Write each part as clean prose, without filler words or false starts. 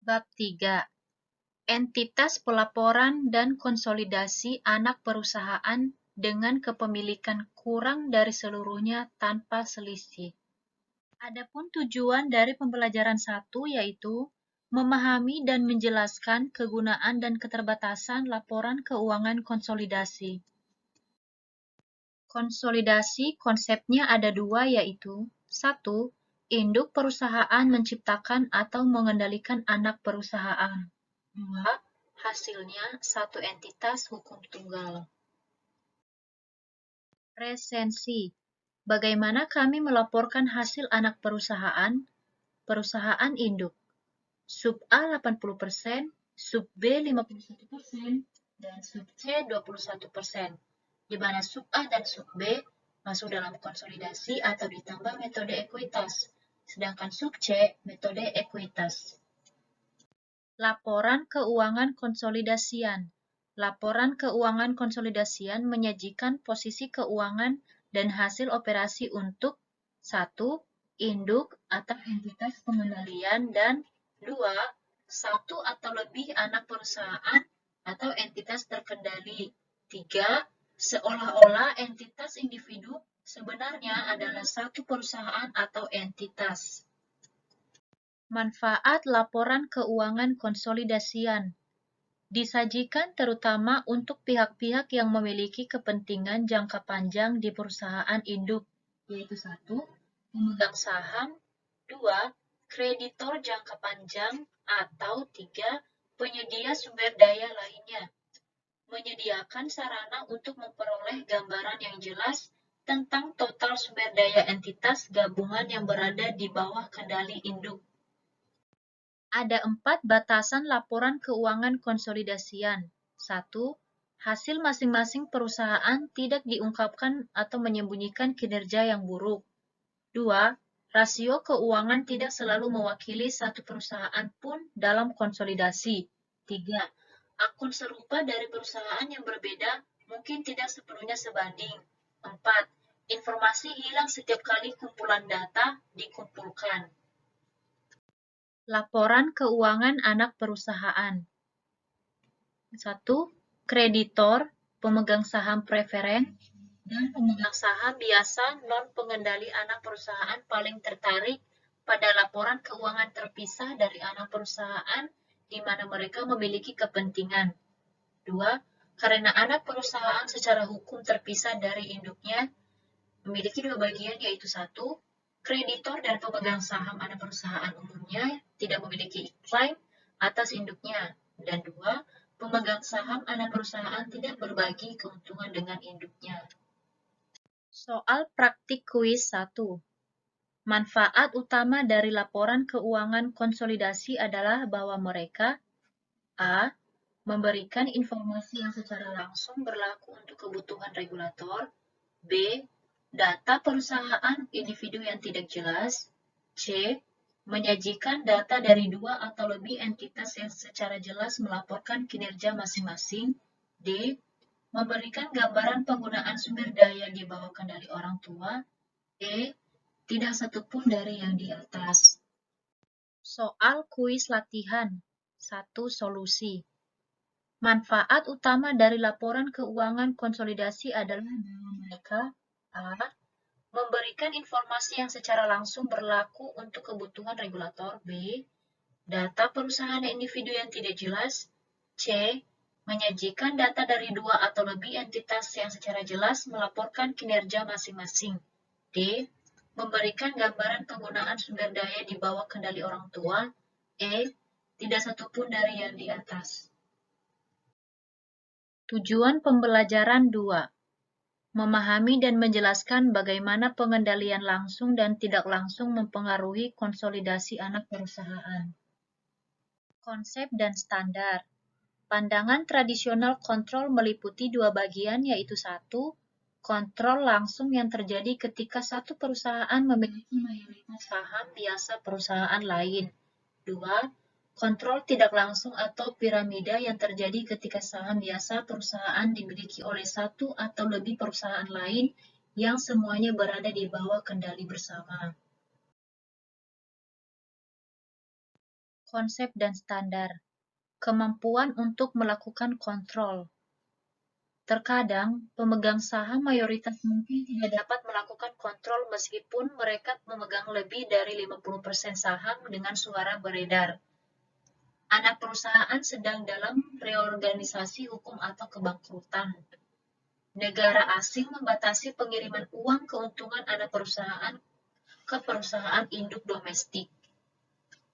Bab 3. Entitas pelaporan dan konsolidasi anak perusahaan dengan kepemilikan kurang dari seluruhnya tanpa selisih. Adapun tujuan dari pembelajaran 1 yaitu memahami dan menjelaskan kegunaan dan keterbatasan laporan keuangan konsolidasi. Konsolidasi konsepnya ada dua yaitu 1. Induk perusahaan menciptakan atau mengendalikan anak perusahaan. 2. Hasilnya satu entitas hukum tunggal. Resensi. Bagaimana kami melaporkan hasil anak perusahaan, perusahaan induk. Sub A 80%, sub B 51%, dan sub C 21%. Di mana sub A dan sub B masuk dalam konsolidasi atau ditambah metode ekuitas, sedangkan sub C metode ekuitas. Laporan keuangan konsolidasian. Laporan keuangan konsolidasian menyajikan posisi keuangan dan hasil operasi untuk 1. Induk atau entitas pengendalian dan 2. Satu atau lebih anak perusahaan atau entitas terkendali. 3. Seolah-olah entitas individu sebenarnya adalah satu perusahaan atau entitas. Manfaat laporan keuangan konsolidasian disajikan terutama untuk pihak-pihak yang memiliki kepentingan jangka panjang di perusahaan induk, yaitu 1. Pemegang saham, 2. Kreditor jangka panjang, atau 3. Penyedia sumber daya lainnya. Menyediakan sarana untuk memperoleh gambaran yang jelas tentang total sumber daya entitas gabungan yang berada di bawah kendali induk. Ada 4 batasan laporan keuangan konsolidasian. 1. Hasil masing-masing perusahaan tidak diungkapkan atau menyembunyikan kinerja yang buruk. 2. Rasio keuangan tidak selalu mewakili satu perusahaan pun dalam konsolidasi. 3. Akun serupa dari perusahaan yang berbeda mungkin tidak sepenuhnya sebanding. 4. Informasi hilang setiap kali kumpulan data dikumpulkan. Laporan keuangan anak perusahaan. 1. Kreditor, pemegang saham preferen, dan pemegang saham biasa non-pengendali anak perusahaan paling tertarik pada laporan keuangan terpisah dari anak perusahaan di mana mereka memiliki kepentingan. 2. Karena anak perusahaan secara hukum terpisah dari induknya memiliki dua bagian yaitu 1. Kreditor dan pemegang saham anak perusahaan umumnya tidak memiliki klaim atas induknya. Dan 2. Pemegang saham anak perusahaan tidak berbagi keuntungan dengan induknya. Soal praktik kuis 1. Manfaat utama dari laporan keuangan konsolidasi adalah bahwa mereka A. Memberikan informasi yang secara langsung berlaku untuk kebutuhan regulator. B. Data perusahaan individu yang tidak jelas. C. Menyajikan data dari dua atau lebih entitas yang secara jelas melaporkan kinerja masing-masing. D. Memberikan gambaran penggunaan sumber daya di bawah kendali orang tua. E. Tidak satupun dari yang di atas. Soal kuis latihan 1. Solusi. Manfaat utama dari laporan keuangan konsolidasi adalah bahwa mereka A. Memberikan informasi yang secara langsung berlaku untuk kebutuhan regulator. B. Data perusahaan individu yang tidak jelas. C. Menyajikan data dari dua atau lebih entitas yang secara jelas melaporkan kinerja masing-masing. D. Memberikan gambaran penggunaan sumber daya di bawah kendali orang tua. E. Tidak satupun dari yang di atas. Tujuan pembelajaran 2. Memahami dan menjelaskan bagaimana pengendalian langsung dan tidak langsung mempengaruhi konsolidasi anak perusahaan. Konsep dan standar. Pandangan tradisional kontrol meliputi dua bagian yaitu 1. Kontrol langsung yang terjadi ketika satu perusahaan memiliki mayoritas saham biasa perusahaan lain. 2. Kontrol tidak langsung atau piramida yang terjadi ketika saham biasa perusahaan dimiliki oleh satu atau lebih perusahaan lain yang semuanya berada di bawah kendali bersama. Konsep dan standar. Kemampuan untuk melakukan kontrol. Terkadang, pemegang saham mayoritas mungkin tidak dapat melakukan kontrol meskipun mereka memegang lebih dari 50% saham dengan suara beredar. Anak perusahaan sedang dalam reorganisasi hukum atau kebangkrutan. Negara asing membatasi pengiriman uang keuntungan anak perusahaan ke perusahaan induk domestik.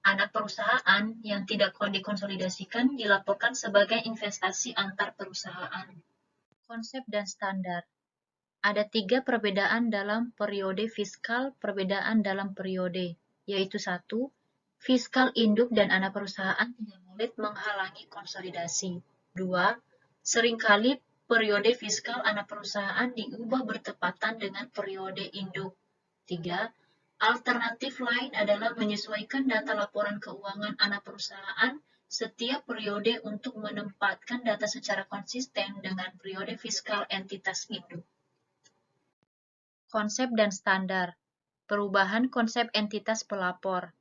Anak perusahaan yang tidak dikonsolidasikan dilaporkan sebagai investasi antar perusahaan. Konsep dan standar. Ada 3 perbedaan dalam periode fiskal perbedaan dalam periode, yaitu 1. Fiskal induk dan anak perusahaan tidak boleh menghalangi konsolidasi. 2. Seringkali periode fiskal anak perusahaan diubah bertepatan dengan periode induk. 3. Alternatif lain adalah menyesuaikan data laporan keuangan anak perusahaan setiap periode untuk menempatkan data secara konsisten dengan periode fiskal entitas induk. Konsep dan standar. Perubahan konsep entitas pelapor.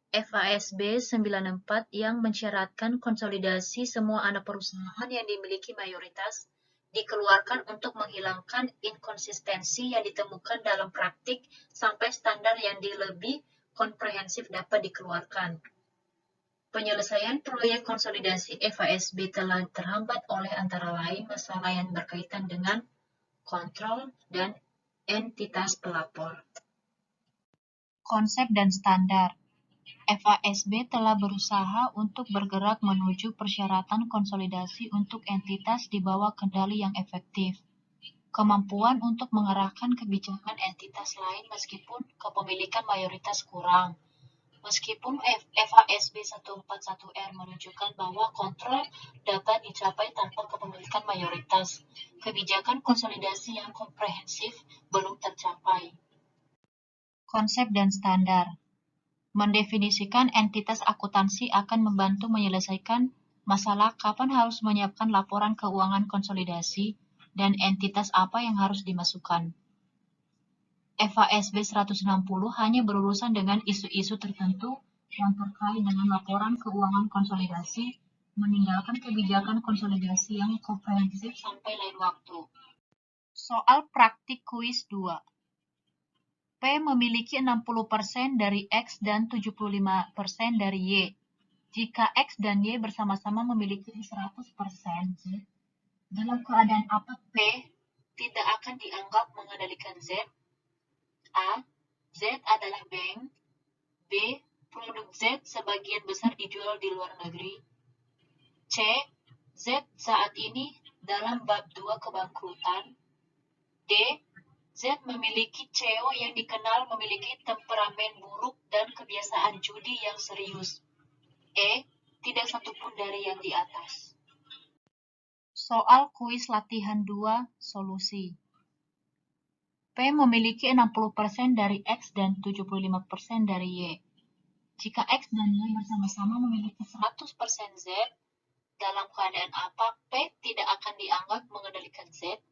FASB 94 yang mensyaratkan konsolidasi semua anak perusahaan yang dimiliki mayoritas dikeluarkan untuk menghilangkan inkonsistensi yang ditemukan dalam praktik sampai standar yang lebih komprehensif dapat dikeluarkan. Penyelesaian proyek konsolidasi FASB telah terhambat oleh antara lain masalah yang berkaitan dengan kontrol dan entitas pelapor. Konsep dan standar. FASB telah berusaha untuk bergerak menuju persyaratan konsolidasi untuk entitas di bawah kendali yang efektif. Kemampuan untuk mengarahkan kebijakan entitas lain meskipun kepemilikan mayoritas kurang. Meskipun FASB 141R menunjukkan bahwa kontrol dapat dicapai tanpa kepemilikan mayoritas, kebijakan konsolidasi yang komprehensif belum tercapai. Konsep dan standar. Mendefinisikan entitas akuntansi akan membantu menyelesaikan masalah kapan harus menyiapkan laporan keuangan konsolidasi dan entitas apa yang harus dimasukkan. FASB 160 hanya berurusan dengan isu-isu tertentu yang terkait dengan laporan keuangan konsolidasi, meninggalkan kebijakan konsolidasi yang komprehensif sampai lain waktu. Soal praktik kuis 2. P memiliki 60% dari X dan 75% dari Y. Jika X dan Y bersama-sama memiliki 100% Z, dalam keadaan apa P tidak akan dianggap mengendalikan Z? A. Z adalah bank. B. Produk Z sebagian besar dijual di luar negeri. C. Z saat ini dalam bab 2 kebangkrutan. D. Z memiliki CEO yang dikenal memiliki temperamen buruk dan kebiasaan judi yang serius. E. Tidak satupun dari yang di atas. Soal kuis latihan 2, solusi. P memiliki 60% dari X dan 75% dari Y. Jika X dan Y bersama-sama memiliki 100% Z, dalam keadaan apa P tidak akan dianggap mengendalikan Z?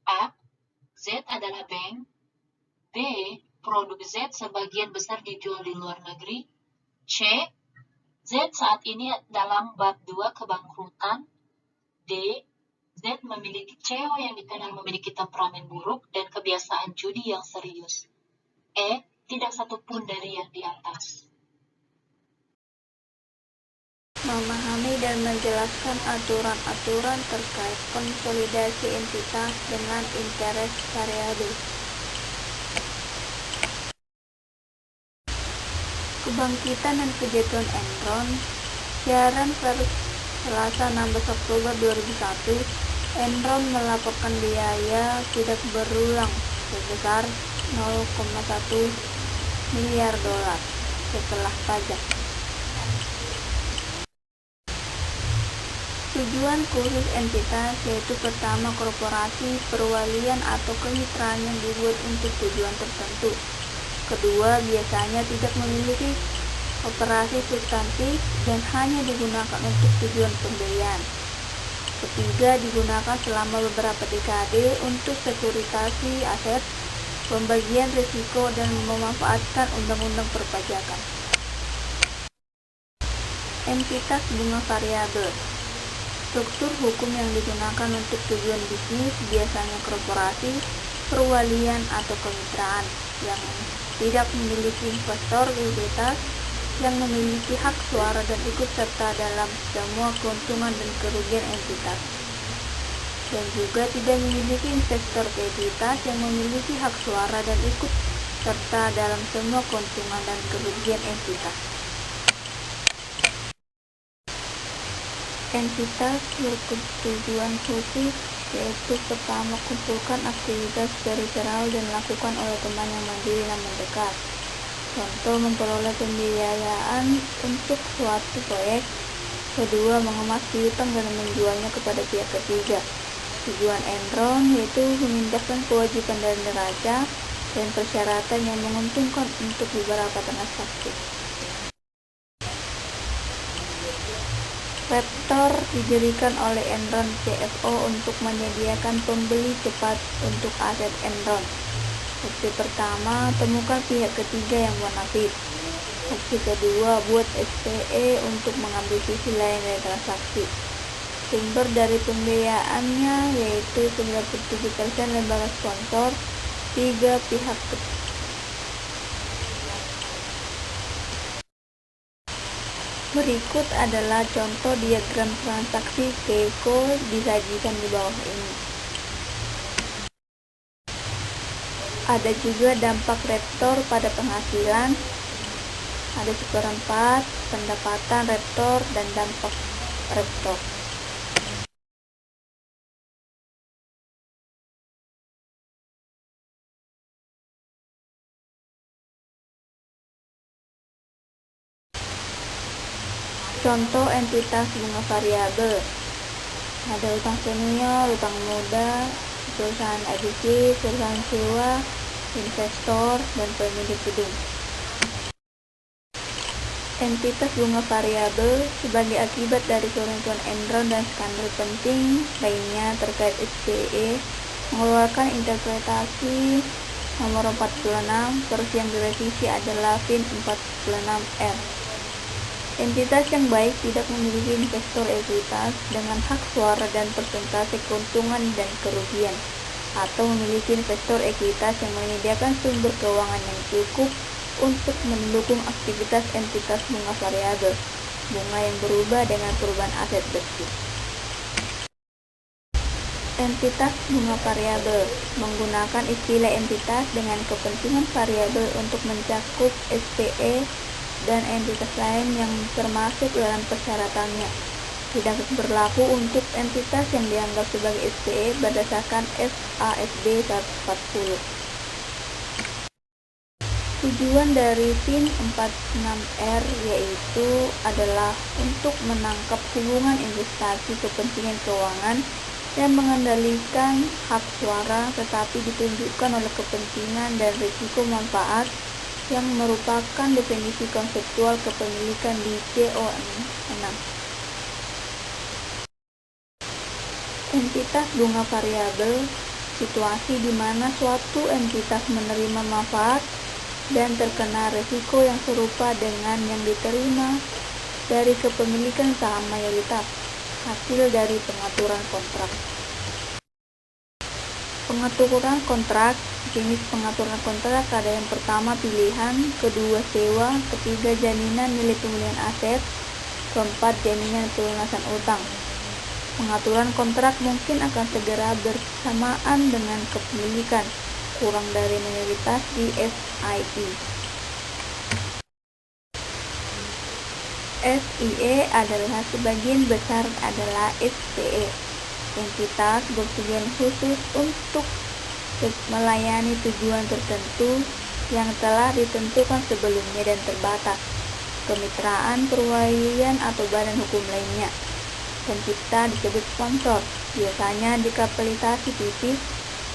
A. Z adalah bank. B. Produk Z sebagian besar dijual di luar negeri. C. Z saat ini dalam bab 2 kebangkrutan. D. Z memiliki CEO yang dikenal memiliki temperamen buruk dan kebiasaan judi yang serius. E. Tidak satupun dari yang di atas. Memahami dan menjelaskan aturan-aturan terkait konsolidasi entitas dengan interes variabel. Kebangkitan dan kejatuhan Enron. Siaran Selasa 16 Oktober 2001, Enron melaporkan biaya tidak berulang sebesar 0,1 miliar dolar setelah pajak. Tujuan khusus entitas yaitu pertama, korporasi, perwalian atau kemitraan yang dibuat untuk tujuan tertentu. Kedua, biasanya tidak memiliki operasi substantif dan hanya digunakan untuk tujuan pembelian. Ketiga, digunakan selama beberapa dekade untuk sekuritasi aset, pembagian risiko, dan memanfaatkan undang-undang perpajakan. Entitas bunga variabel. Struktur hukum yang digunakan untuk tujuan bisnis biasanya korporasi, perwalian, atau kemitraan yang tidak memiliki investor ekuitas yang memiliki hak suara dan ikut serta dalam semua keuntungan dan kerugian entitas, dan juga tidak memiliki investor ekuitas yang memiliki hak suara dan ikut serta dalam semua keuntungan dan kerugian entitas. Entitas berketujuan khusus, yaitu pertama, kumpulkan aktivitas peripheral dan lakukan oleh teman yang mandiri dan mendekat. Contoh, memperoleh pembiayaan untuk suatu proyek. Kedua, mengemas piutang dan menjualnya kepada pihak ketiga. Tujuan Enron yaitu memindahkan kewajiban dari neraca dan persyaratan yang menguntungkan untuk beberapa transaksi. Raptor didirikan oleh Enron CFO untuk menyediakan pembeli cepat untuk aset Enron. Opsi pertama, temukan pihak ketiga yang bonafit. Opsi kedua, buat SPE untuk mengambil sisi lain dari transaksi. Sumber dari pembiayaannya yaitu 97% lembaga sponsor, 3 pihak ketiga. Berikut adalah contoh diagram transaksi Keiko disajikan di bawah ini. Ada juga dampak Raptor pada penghasilan, ada 1/4 pendapatan Raptor dan dampak Raptor. Contoh entitas bunga variabel. Ada utang senior, utang muda, perusahaan edisi, perusahaan sewa, investor, dan pemilik gedung. Entitas bunga variabel sebagai akibat dari keruntuhan Enron dan skandal penting lainnya terkait SPE mengeluarkan interpretasi nomor 46 versi yang direvisi adalah FIN 46R. Entitas yang baik tidak memiliki investor ekuitas dengan hak suara dan persentase keuntungan dan kerugian, atau memiliki investor ekuitas yang menyediakan sumber keuangan yang cukup untuk mendukung aktivitas entitas bunga variabel, bunga yang berubah dengan perubahan aset bersih. Entitas bunga variabel menggunakan istilah entitas dengan kepentingan variabel untuk mencakup SPE dan entitas lain yang termasuk dalam persyaratannya. Tidak berlaku untuk entitas yang dianggap sebagai SPE berdasarkan FASB 140. Tujuan dari FIN 46R yaitu adalah untuk menangkap hubungan investasi kepentingan keuangan dan mengendalikan hak suara, tetapi ditunjukkan oleh kepentingan dan risiko manfaat yang merupakan definisi konseptual kepemilikan di CO6. Entitas bunga variabel, situasi di mana suatu entitas menerima manfaat dan terkena risiko yang serupa dengan yang diterima dari kepemilikan saham mayoritas, hasil dari pengaturan kontrak. Pengaturan kontrak. Jenis pengaturan kontrak ada yang pertama pilihan, kedua sewa, ketiga jaminan nilai pemulihan aset, keempat jaminan pelunasan utang. Pengaturan kontrak mungkin akan segera bersamaan dengan kepemilikan, kurang dari mayoritas di SIE. SIE adalah sebagian besar adalah SPE. Entitas bertujuan khusus untuk melayani tujuan tertentu yang telah ditentukan sebelumnya dan terbatas. Kemitraan, perwalian, atau badan hukum lainnya. Pencipta disebut sponsor, biasanya dikapitalisasi tipis,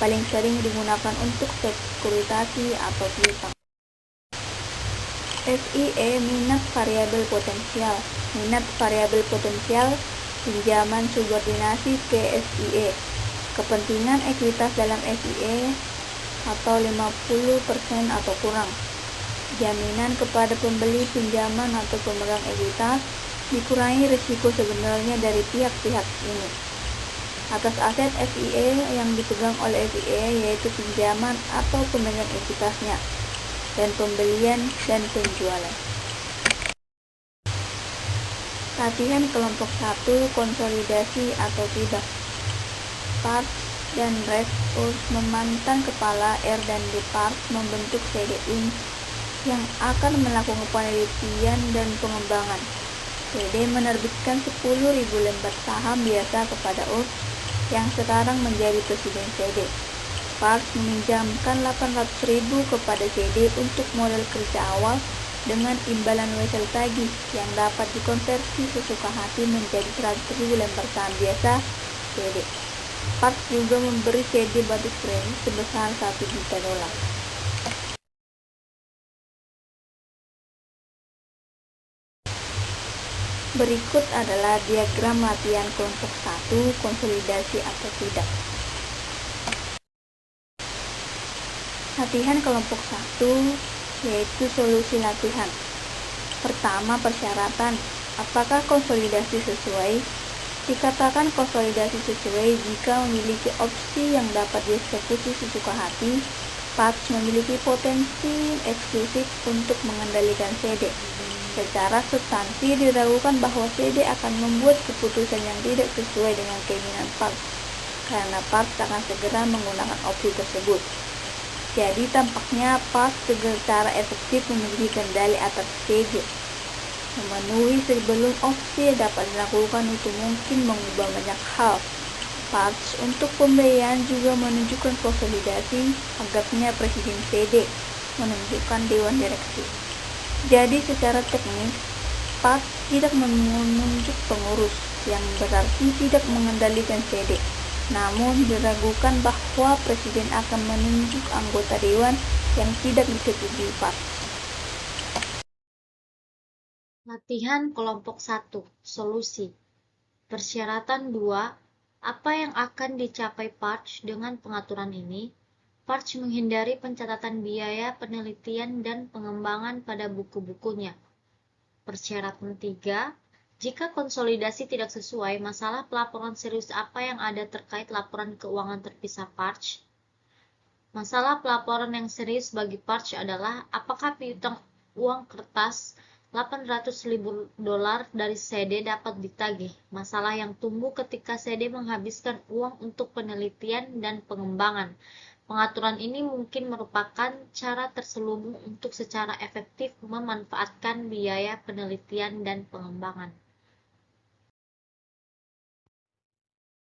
paling sering digunakan untuk sekuritasi atau piutang. SIE minat variabel potensial. Minat variabel potensial pinjaman subordinasi ke SIE. Kepentingan ekuitas dalam SIE atau 50% atau kurang. Jaminan kepada pembeli pinjaman atau pemegang ekuitas. dikurangi risiko sebenarnya dari pihak-pihak ini. Atas aset FIE yang dipegang oleh FIE yaitu pinjaman atau pemegang entitasnya, dan pembelian dan penjualan. Latihan kelompok 1, konsolidasi atau tidak. Parts dan Red mantan kepala R dan D Parts membentuk CD Inc. yang akan melakukan penelitian dan pengembangan. CD menerbitkan 10.000 lembar saham biasa kepada Urs yang sekarang menjadi presiden CD. Parts meminjamkan 800.000 kepada CD untuk modal kerja awal dengan imbalan wesel tagih yang dapat dikonversi sesuka hati menjadi 100.000 lembar saham biasa CD. Parts juga memberi CD batu premi sebesar $1 juta. Berikut adalah diagram latihan kelompok 1, konsolidasi atau tidak. Latihan kelompok 1 yaitu solusi latihan. Pertama, persyaratan. Apakah konsolidasi sesuai? Dikatakan konsolidasi sesuai jika memiliki opsi yang dapat dieksekusi sesuka hati. Parts memiliki potensi eksklusif untuk mengendalikan CD. Secara substansi diragukan bahwa CD akan membuat keputusan yang tidak sesuai dengan keinginan Parts, karena Parts akan segera menggunakan opsi tersebut. Jadi tampaknya Parts secara efektif memiliki kendali atas CD. Memenuhi sebelum opsi dapat dilakukan itu mungkin mengubah banyak hal. Parts untuk pembiayaan juga menunjukkan konsolidasi, agaknya Presiden CD menunjukkan Dewan Direksi. Jadi secara teknis, Parts tidak menunjuk pengurus, yang berarti tidak mengendalikan CD. Namun diragukan bahwa Presiden akan menunjuk anggota Dewan yang tidak disetujui Parts. Latihan kelompok 1, solusi. Persyaratan 2, apa yang akan dicapai Parts dengan pengaturan ini? Parts menghindari pencatatan biaya penelitian dan pengembangan pada buku-bukunya. Persyaratan 3, jika konsolidasi tidak sesuai, masalah pelaporan serius apa yang ada terkait laporan keuangan terpisah Parts? Masalah pelaporan yang serius bagi Parts adalah apakah piutang uang kertas $800.000 dari CD dapat ditagih. Masalah yang tumbuh ketika CD menghabiskan uang untuk penelitian dan pengembangan. Pengaturan ini mungkin merupakan cara terselubung untuk secara efektif memanfaatkan biaya penelitian dan pengembangan.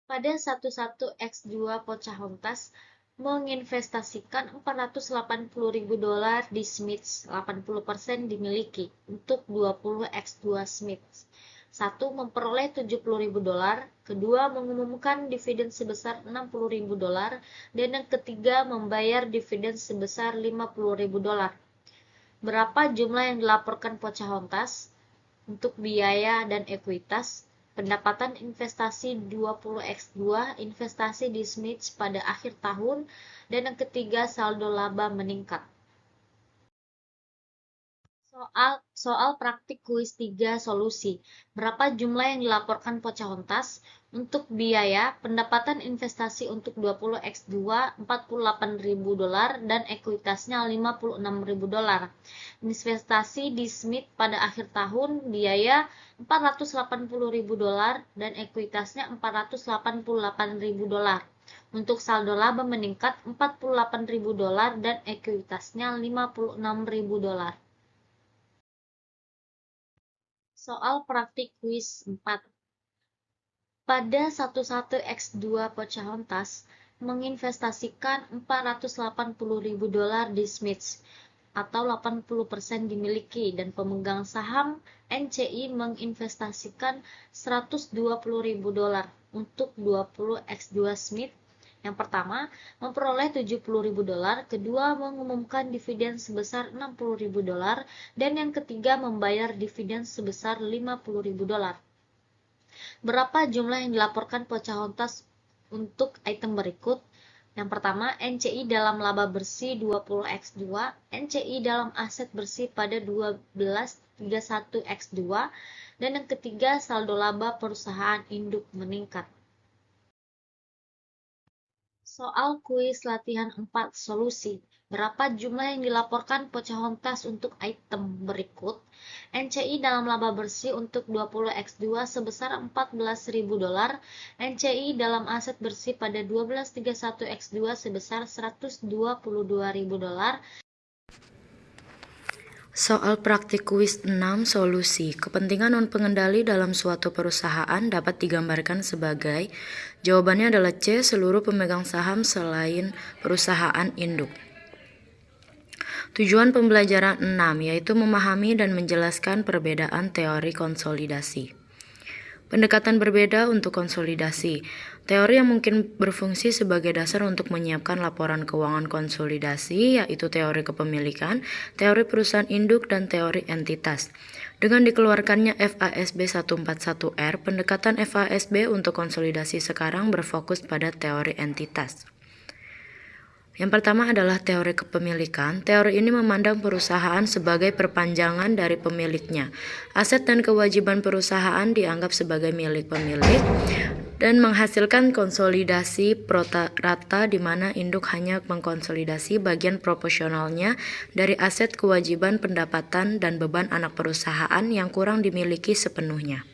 Pada 11X2 Pocahontas menginvestasikan $480.000 di Smiths, 80% dimiliki, untuk 20X2 Smiths. 1. Memperoleh $70.000, kedua mengumumkan dividen sebesar $60.000, dan yang ketiga membayar dividen sebesar $50.000. Berapa jumlah yang dilaporkan Pocahontas? Untuk biaya dan ekuitas, pendapatan investasi 20X2, investasi di Smiths pada akhir tahun, dan yang ketiga saldo laba meningkat. Soal praktik kuis 3 solusi. Berapa jumlah yang dilaporkan Pocahontas? Untuk biaya, pendapatan investasi untuk 20X2 $48.000 dan ekuitasnya $56.000. Investasi di Smith pada akhir tahun, biaya $480.000 dan ekuitasnya $488.000. Untuk saldo laba meningkat $48.000 dan ekuitasnya $56.000. Soal praktik kuis 4. Pada 11X2 Pocahontas menginvestasikan $480.000 di Smiths, atau 80% dimiliki, dan pemegang saham NCI menginvestasikan $120.000 untuk 20X2 Smith. Yang pertama, memperoleh $70.000, kedua mengumumkan dividen sebesar $60.000, dan yang ketiga membayar dividen sebesar $50.000. Berapa jumlah yang dilaporkan Pocahontas untuk item berikut? Yang pertama, NCI dalam laba bersih 20X2, NCI dalam aset bersih pada 1231X2, Dan yang ketiga, saldo laba perusahaan induk meningkat. Soal kuis latihan 4 solusi. Berapa jumlah yang dilaporkan Pocahontas untuk item berikut? NCI dalam laba bersih untuk 20X2 sebesar $14.000. NCI dalam aset bersih pada 12/31X2 sebesar $122.000. Soal praktik kuis 6 solusi. Kepentingan non-pengendali dalam suatu perusahaan dapat digambarkan sebagai, jawabannya adalah C, seluruh pemegang saham selain perusahaan induk. Tujuan pembelajaran 6 yaitu memahami dan menjelaskan perbedaan teori konsolidasi. Pendekatan berbeda untuk konsolidasi. Teori yang mungkin berfungsi sebagai dasar untuk menyiapkan laporan keuangan konsolidasi yaitu teori kepemilikan, teori perusahaan induk, dan teori entitas. Dengan dikeluarkannya FASB 141R, pendekatan FASB untuk konsolidasi sekarang berfokus pada teori entitas. Yang pertama adalah teori kepemilikan. Teori ini memandang perusahaan sebagai perpanjangan dari pemiliknya. Aset dan kewajiban perusahaan dianggap sebagai milik pemilik dan menghasilkan konsolidasi rata di mana induk hanya mengkonsolidasi bagian proporsionalnya dari aset, kewajiban, pendapatan, dan beban anak perusahaan yang kurang dimiliki sepenuhnya.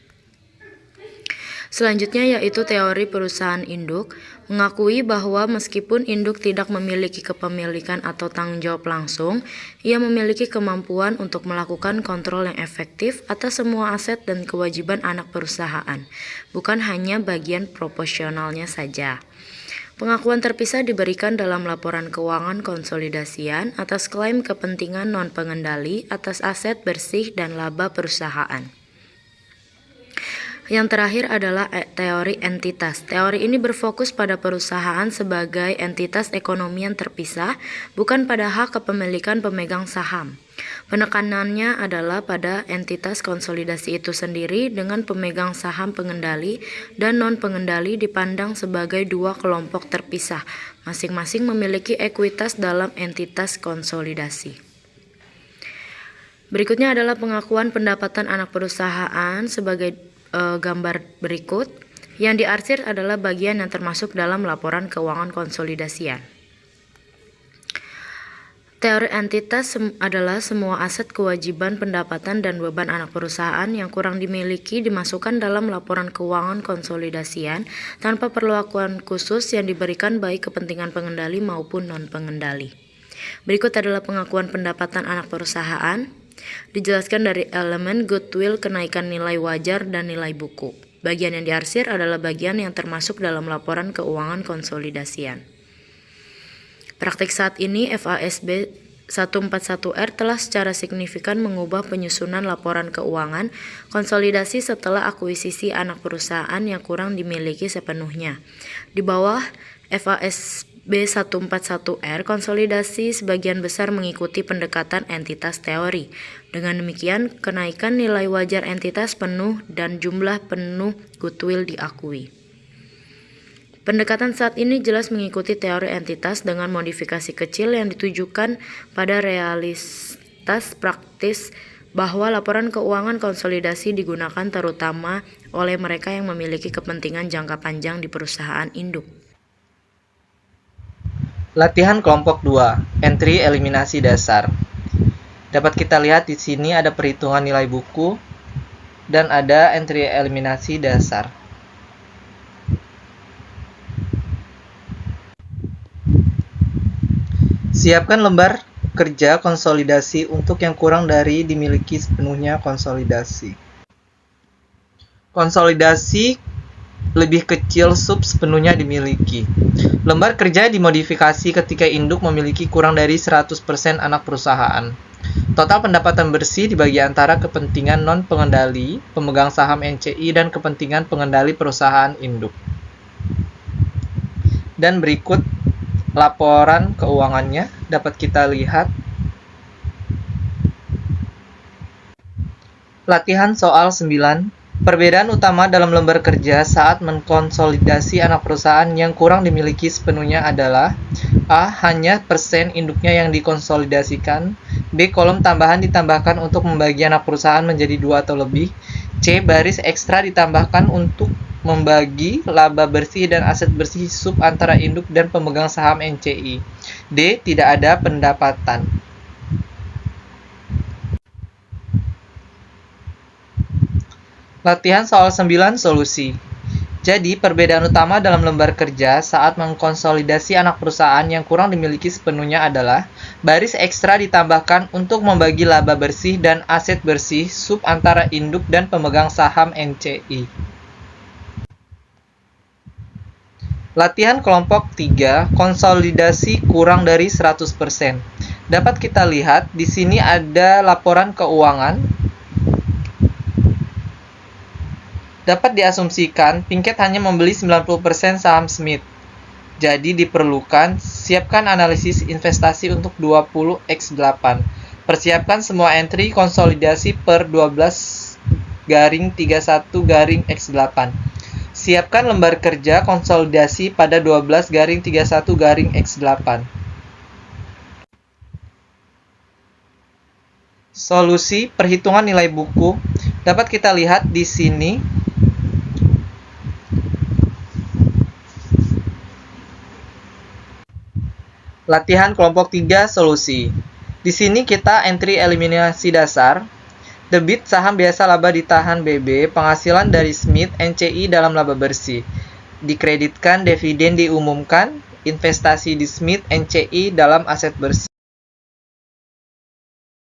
Selanjutnya yaitu teori perusahaan induk, mengakui bahwa meskipun induk tidak memiliki kepemilikan atau tanggung jawab langsung, ia memiliki kemampuan untuk melakukan kontrol yang efektif atas semua aset dan kewajiban anak perusahaan, bukan hanya bagian proporsionalnya saja. Pengakuan terpisah diberikan dalam laporan keuangan konsolidasian atas klaim kepentingan non-pengendali atas aset bersih dan laba perusahaan. Yang terakhir adalah teori entitas. Teori ini berfokus pada perusahaan sebagai entitas ekonomi yang terpisah, bukan pada hak kepemilikan pemegang saham. Penekanannya adalah pada entitas konsolidasi itu sendiri dengan pemegang saham pengendali dan non-pengendali dipandang sebagai dua kelompok terpisah, masing-masing memiliki ekuitas dalam entitas konsolidasi. Berikutnya adalah pengakuan pendapatan anak perusahaan sebagai gambar berikut. Yang diarsir adalah bagian yang termasuk dalam laporan keuangan konsolidasian. Teori entitas adalah semua aset, kewajiban, pendapatan, dan beban anak perusahaan yang kurang dimiliki dimasukkan dalam laporan keuangan konsolidasian tanpa perlakuan khusus yang diberikan baik kepentingan pengendali maupun non-pengendali. Berikut adalah pengakuan pendapatan anak perusahaan. Dijelaskan dari elemen goodwill, kenaikan nilai wajar, dan nilai buku. Bagian yang diarsir adalah bagian yang termasuk dalam laporan keuangan konsolidasian. Praktik saat ini FASB 141R telah secara signifikan mengubah penyusunan laporan keuangan konsolidasi setelah akuisisi anak perusahaan yang kurang dimiliki sepenuhnya. Di bawah FASB B141R, konsolidasi sebagian besar mengikuti pendekatan entitas teori. Dengan demikian, kenaikan nilai wajar entitas penuh dan jumlah penuh goodwill diakui. Pendekatan saat ini jelas mengikuti teori entitas dengan modifikasi kecil yang ditujukan pada realitas praktis bahwa laporan keuangan konsolidasi digunakan terutama oleh mereka yang memiliki kepentingan jangka panjang di perusahaan induk. Latihan kelompok 2, entry eliminasi dasar. Dapat kita lihat di sini ada perhitungan nilai buku dan ada entry eliminasi dasar. Siapkan lembar kerja konsolidasi untuk yang kurang dari dimiliki sepenuhnya konsolidasi. Konsolidasi lebih kecil sub sepenuhnya dimiliki. Lembar kerja dimodifikasi ketika induk memiliki kurang dari 100% anak perusahaan. Total pendapatan bersih dibagi antara kepentingan non-pengendali, pemegang saham NCI, dan kepentingan pengendali perusahaan induk. Dan berikut laporan keuangannya dapat kita lihat. Latihan soal 9. Perbedaan utama dalam lembar kerja saat mengkonsolidasi anak perusahaan yang kurang dimiliki sepenuhnya adalah A. Hanya persen induknya yang dikonsolidasikan. B. Kolom tambahan ditambahkan untuk membagi anak perusahaan menjadi 2 atau lebih. C. Baris ekstra ditambahkan untuk membagi laba bersih dan aset bersih sub antara induk dan pemegang saham NCI. D. Tidak ada pendapatan. Latihan soal 9 solusi. Jadi, perbedaan utama dalam lembar kerja saat mengkonsolidasi anak perusahaan yang kurang dimiliki sepenuhnya adalah baris ekstra ditambahkan untuk membagi laba bersih dan aset bersih sub antara induk dan pemegang saham NCI. Latihan kelompok 3, konsolidasi kurang dari 100%. Dapat kita lihat di sini ada laporan keuangan. Dapat diasumsikan Pinkett hanya membeli 90% saham Smith. Jadi diperlukan siapkan analisis investasi untuk 20x8. Persiapkan semua entry konsolidasi per 12/31/x8. Siapkan lembar kerja konsolidasi pada 12/31/x8. Solusi perhitungan nilai buku dapat kita lihat di sini. Latihan kelompok 3 solusi. Di sini kita entry eliminasi dasar. Debit saham biasa laba ditahan BB, penghasilan dari Smith NCI dalam laba bersih. Dikreditkan dividen diumumkan, investasi di Smith NCI dalam aset bersih.